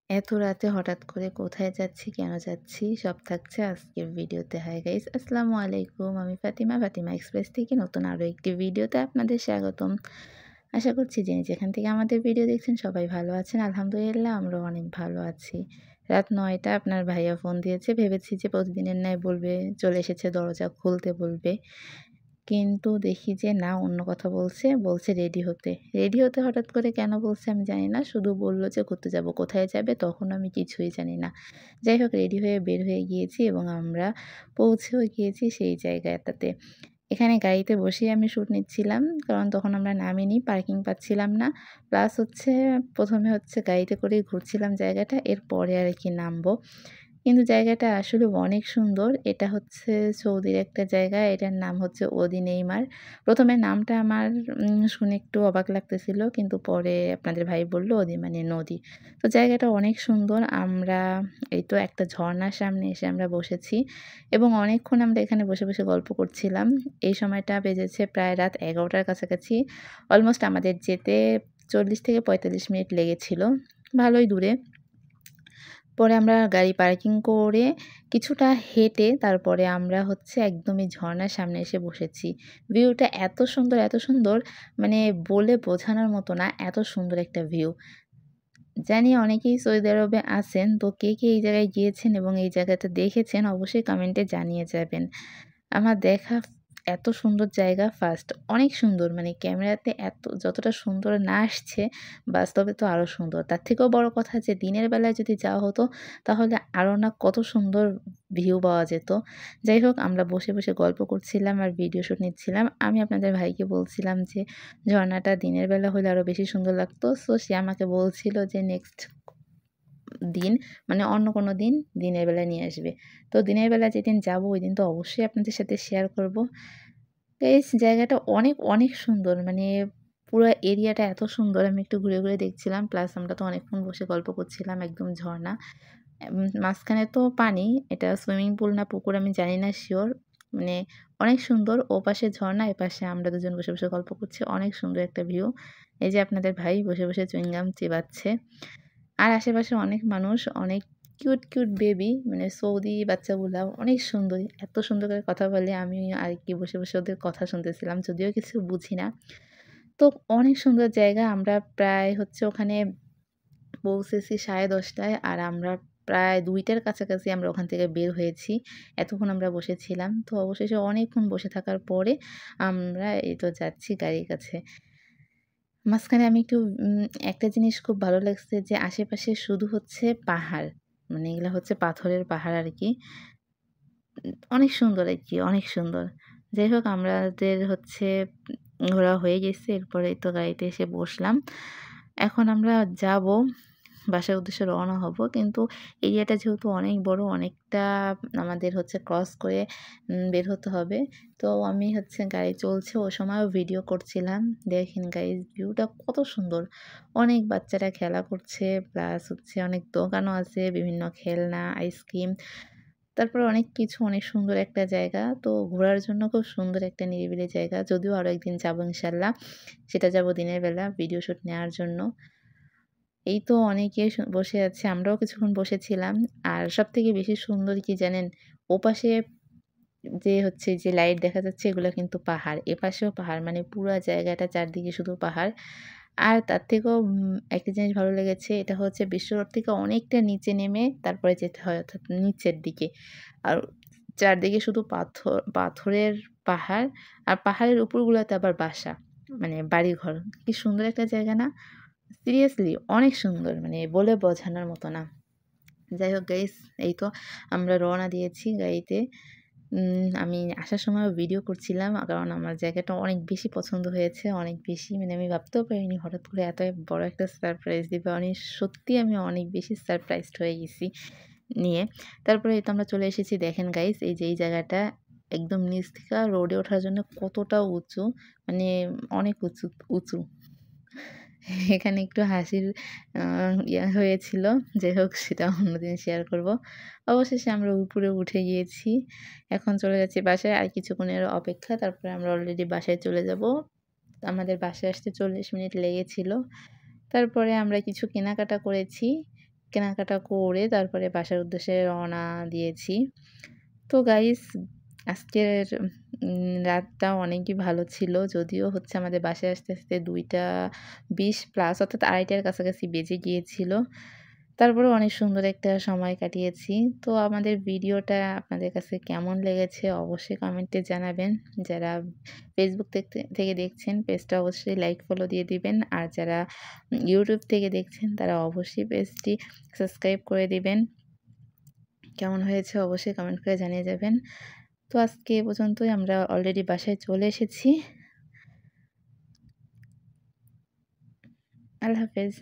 এত রাতে হঠাৎ করে কোথায় যাচ্ছি, কেন যাচ্ছি সব থাকছে আজকের ভিডিওতে। হাই গাইস, আসসালামু আলাইকুম। আমি ফাতিমা এক্সপ্রেস থেকে নতুন আরও একটি ভিডিওতে আপনাদের স্বাগতম। আশা করছি যিনি যেখান থেকে আমাদের ভিডিও দেখছেন সবাই ভালো আছেন। আলহামদুলিল্লাহ আমরাও অনেক ভালো আছি। রাত ৯টা আপনার ভাইয়া ফোন দিয়েছে। ভেবেছি যে প্রতিদিনের ন্যায় বলবে চলে এসেছে দরজা খুলতে বলবে। কিন্তু দেখি যে না অন্য কথা বলছে, বলছে রেডি হতে। রেডি হতে হঠাৎ করে কেন বলছে আমি জানি না। শুধু বলল যে ঘুরতে যাবো। কোথায় যাবে তখন আমি কিছুই জানি না। যাই হোক রেডি হয়ে বের হয়ে গিয়েছি এবং আমরা পৌঁছেও গিয়েছি সেই জায়গাটাতে। এখানে গাড়িতে বসেই আমি শ্যুট নিচ্ছিলাম। কারণ তখন আমরা নামিনি, পার্কিং পাচ্ছিলাম না। প্লাস হচ্ছে ১ম এ হচ্ছে গাড়িতে করেই ঘুরছিলাম জায়গাটা। এরপরে আরকি নামবো। কিন্তু জায়গাটা আসলে অনেক সুন্দর। এটা হচ্ছে সৌদির একটা জায়গা। এটার নাম হচ্ছে ওদি নেইমার। ১ম এ নামটা আমার শুনে একটু অবাক লাগতেছিল। কিন্তু পরে আপনাদের ভাই বলল ওদি মানে নদী। তো জায়গাটা অনেক সুন্দর। আমরা এই তো একটা ঝর্ণার সামনে এসে আমরা বসেছি এবং অনেকক্ষণ আমরা এখানে বসে, বসে গল্প করছিলাম। এই সময়টা বেজেছে প্রায় রাত ১১টার কাছাকাছি। অলমোস্ট আমাদের যেতে ৪০ থেকে ৪৫ মিনিট লেগেছিল। ভালোই দূরে। পরে আমরা গাড়ি পার্কিং করে কিছুটা হেঁটে তারপরে আমরা হচ্ছে একদমই ঝর্ণার সামনে এসে বসেছি। ভিউটা এত সুন্দর মানে বলে বোঝানোর মতো না, এত সুন্দর একটা ভিউ। জানি অনেকেই সৌদি আরবে আছেন। তো কে এই জায়গায় গিয়েছেন এবং এই জায়গাটা দেখেছেন অবশ্যই কমেন্টে জানিয়ে যাবেন। আমার দেখা এত সুন্দর জায়গা ফার্স্ট অনেক সুন্দর মানে ক্যামেরাতে যতটা সুন্দর না আসছে বাস্তবে তো আরও সুন্দর। তার থেকেও বড় কথা যে দিনের বেলায় যদি যাওয়া হতো তাহলে আরও না কত সুন্দর ভিউ পাওয়া যেত। যাই হোক আমরা বসে, বসে গল্প করছিলাম আর ভিডিও শুট নিচ্ছিলাম। আমি আপনাদের ভাইকে বলছিলাম যে ঝর্ণাটা দিনের বেলা হলে আরও বেশি সুন্দর লাগতো। সো সে আমাকে বলছিল যে নেক্সট দিন মানে অন্য কোনো দিন দিনের বেলা নিয়ে আসবে। তো দিনের বেলা যেদিন যাবো ওইদিন তো অবশ্যই আপনাদের সাথে শেয়ার করব। গাইস জায়গাটা অনেক সুন্দর। মানে পুরা এরিয়াটা এত সুন্দর। আমি একটু ঘুরে, ঘুরে দেখছিলাম। প্লাস আমরা তো অনেকক্ষণ বসে গল্প করছিলাম। একদম ঝর্ণা। মাঝখানে তো পানি। এটা সুইমিং পুল না পুকুর আমি জানি না সিওর। মানে অনেক সুন্দর। ওপাশে ঝর্ণা, এপাশে আমরা দুজন বসে, বসে গল্প করছি। অনেক সুন্দর একটা ভিউ। এই যে আপনাদের ভাই বসে, বসে চুইং গাম চিবাচ্ছে। আর আশেপাশে অনেক মানুষ, অনেক কিউট বেবি মানে সৌদি বাচ্চাগুলা অনেক সুন্দর। এত সুন্দর করে কথা বলে আমি আরকি বসে, বসে ওদের কথা শুনতেছিলাম। যদিও কিছু বুঝি না। তো অনেক সুন্দর জায়গা। আমরা প্রায় হচ্ছে ওখানে পৌঁছেছি 10:30 টায় আর আমরা প্রায় ২ টার কাছাকাছি আমরা ওখান থেকে বের হয়েছি। এতক্ষণ আমরা বসেছিলাম। তো অবশেষে অনেকক্ষণ বসে থাকার পরে আমরা এই তো যাচ্ছি গাড়ির কাছে। মাঝখানে আমি একটু একটা জিনিস খুব ভালো লাগছে যে আশেপাশে শুধু হচ্ছে পাহাড়। মানে এগুলা হচ্ছে পাথরের পাহাড় আরকি। অনেক সুন্দর আরকি, অনেক সুন্দর। যাই হোক আমাদের হচ্ছে ঘোরা হয়ে গেছে। এরপরে তো গাড়িতে এসে বসলাম। এখন আমরা যাবো, বাসার উদ্দেশ্যে রওনা হব। কিন্তু এরিয়াটা যেহেতু অনেক বড়, অনেকটা আমাদের হচ্ছে ক্রস করে বের হতে হবে। তো আমি হচ্ছে গাড়ি চলছে ও সময়ও ভিডিও করছিলাম। দেখেন গাইস ভিউটা কত সুন্দর। অনেক বাচ্চারা খেলা করছে, প্লাস হচ্ছে অনেক দোকানও আছে, বিভিন্ন খেলনা, আইসক্রিম। তারপরে অনেক কিছু অনেক সুন্দর একটা জায়গা। তো ঘোরার জন্য খুব সুন্দর একটা নিরিবিলি জায়গা। যদিও আরো একদিন যাবো ইনশাল্লাহ। সেটা যাবো দিনের বেলা ভিডিও শুট নেওয়ার জন্য। এই তো অনেকে বসে আছে। আমরাও কিছুক্ষণ বসেছিলাম। আর সবথেকে বেশি সুন্দর কি জানেন? ওপাশে যে হচ্ছে যে লাইট দেখা যাচ্ছে এগুলা কিন্তু পাহাড়। এপাশেও পাহাড়। মানে পুরা জায়গাটা চারদিকে শুধু পাহাড়। আর তার থেকেও একটা জিনিস ভালো লেগেছে এটা হচ্ছে বিশ্ব রোড থেকে অনেকটা নিচে নেমে তারপরে যেতে হয় অর্থাৎ নিচের দিকে। আর চারদিকে শুধু পাথরের পাহাড়। আর পাহাড়ের উপরগুলাতে আবার বাসা। মানে বাড়িঘর। কি সুন্দর একটা জায়গা না? সিরিয়াসলি অনেক সুন্দর। মানে বলে বোঝানোর মতো না। যাই হোক গাইস এই তো আমরা রওনা দিয়েছি গাড়িতে। আমি আসার সময়ও ভিডিও করছিলাম। কারণ আমার জায়গাটা অনেক বেশি পছন্দ হয়েছে। অনেক বেশি মানে আমি ভাবতেও পারিনি হঠাৎ করে এত বড় একটা সারপ্রাইজ দিবে। সত্যিই আমি অনেক বেশি সারপ্রাইজড হয়ে গেছি নিয়ে। তারপরে এই তো আমরা চলে এসেছি দেখেন গাইস এই যে এই জায়গাটা একদম নিচ থেকে রোডে ওঠার জন্য কতটা উঁচু। মানে অনেক উঁচু। এখানে একটু হাসির আ হয়েছিল। যাই হোক সেটা অন্যদিন শেয়ার করব। অবশেষে আমরা উপরে উঠে গিয়েছি। এখন চলে যাচ্ছি বাসায়। আর কিছুক্ষণের অপেক্ষা। তারপরে আমরা অলরেডি বাসায় চলে যাব। আমাদের বাসায় আসতে ৪০ মিনিট লেগেছিল। তারপরে আমরা কিছু কেনাকাটা করেছি। কেনাকাটা করে তারপরে বাসার উদ্দেশ্যে রওনা দিয়েছি। তো গাইস আজকের রাতটা অনেকই ভালো ছিল। যদিও হচ্ছে আমাদের বাসায় আসতে ২টা ২০ প্লাস অর্থাৎ ২:৩০টার কাছাকাছি বেজে গিয়েছিল। তারপরেও অনেক সুন্দর একটা সময় কাটিয়েছি। তো আমাদের ভিডিওটা আপনাদের কাছে কেমন লেগেছে অবশ্যই কমেন্টে জানাবেন। যারা ফেসবুক থেকে দেখছেন পেজটা অবশ্যই লাইক ফলো দিয়ে দিবেন। আর যারা ইউটিউব থেকে দেখছেন তারা অবশ্যই পেজটি সাবস্ক্রাইব করে দিবেন। কেমন হয়েছে অবশ্যই কমেন্ট করে জানিয়ে যাবেন। তো আজকে এ পর্যন্তই। আমরা অলরেডি বাসায় চলে এসেছি। আল্লাহ হাফেজ।